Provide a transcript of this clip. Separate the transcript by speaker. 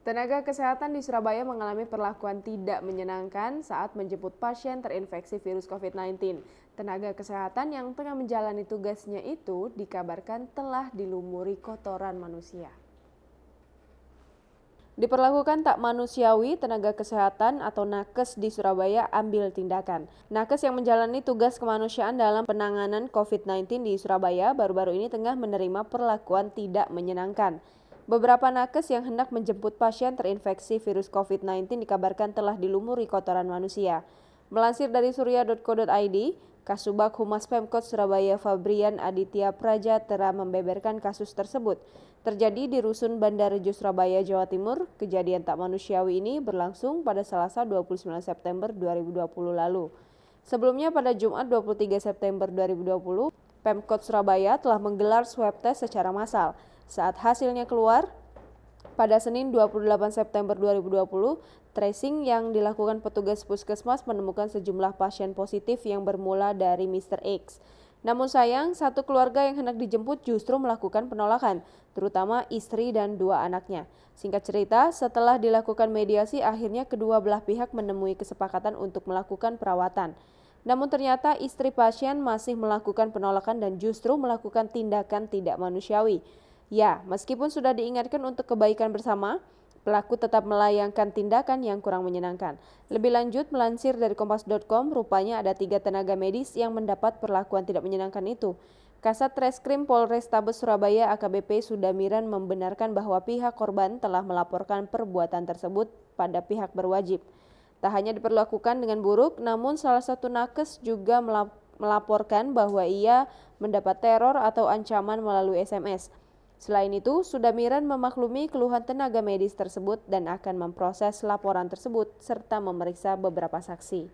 Speaker 1: Tenaga kesehatan di Surabaya mengalami perlakuan tidak menyenangkan saat menjemput pasien terinfeksi virus COVID-19. Tenaga kesehatan yang tengah menjalani tugasnya itu dikabarkan telah dilumuri kotoran manusia. Diperlakukan tak manusiawi, tenaga kesehatan atau nakes di Surabaya ambil tindakan. Nakes yang menjalani tugas kemanusiaan dalam penanganan COVID-19 di Surabaya baru-baru ini tengah menerima perlakuan tidak menyenangkan. Beberapa nakes yang hendak menjemput pasien terinfeksi virus COVID-19 dikabarkan telah dilumuri kotoran manusia. Melansir dari surya.co.id, Kasubag Humas Pemkot Surabaya Fabrian Aditya Prajatera membeberkan kasus tersebut. Terjadi di Rusun Bandarjo Surabaya, Jawa Timur. Kejadian tak manusiawi ini berlangsung pada Selasa 29 September 2020 lalu. Sebelumnya pada Jumat 23 September 2020, Pemkot Surabaya telah menggelar swab test secara massal. Saat hasilnya keluar, pada Senin 28 September 2020, tracing yang dilakukan petugas puskesmas menemukan sejumlah pasien positif yang bermula dari Mr. X. Namun sayang, satu keluarga yang hendak dijemput justru melakukan penolakan, terutama istri dan dua anaknya. Singkat cerita, setelah dilakukan mediasi, akhirnya kedua belah pihak menemui kesepakatan untuk melakukan perawatan. Namun ternyata istri pasien masih melakukan penolakan dan justru melakukan tindakan tidak manusiawi. Ya, meskipun sudah diingatkan untuk kebaikan bersama, pelaku tetap melayangkan tindakan yang kurang menyenangkan. Lebih lanjut, melansir dari kompas.com, rupanya ada 3 tenaga medis yang mendapat perlakuan tidak menyenangkan itu. Kasat Reskrim Polrestabes Surabaya AKBP Sudamiran membenarkan bahwa pihak korban telah melaporkan perbuatan tersebut pada pihak berwajib. Tak hanya diperlakukan dengan buruk, namun salah satu nakes juga melaporkan bahwa ia mendapat teror atau ancaman melalui SMS. Selain itu, Sudamiran memaklumi keluhan tenaga medis tersebut dan akan memproses laporan tersebut serta memeriksa beberapa saksi.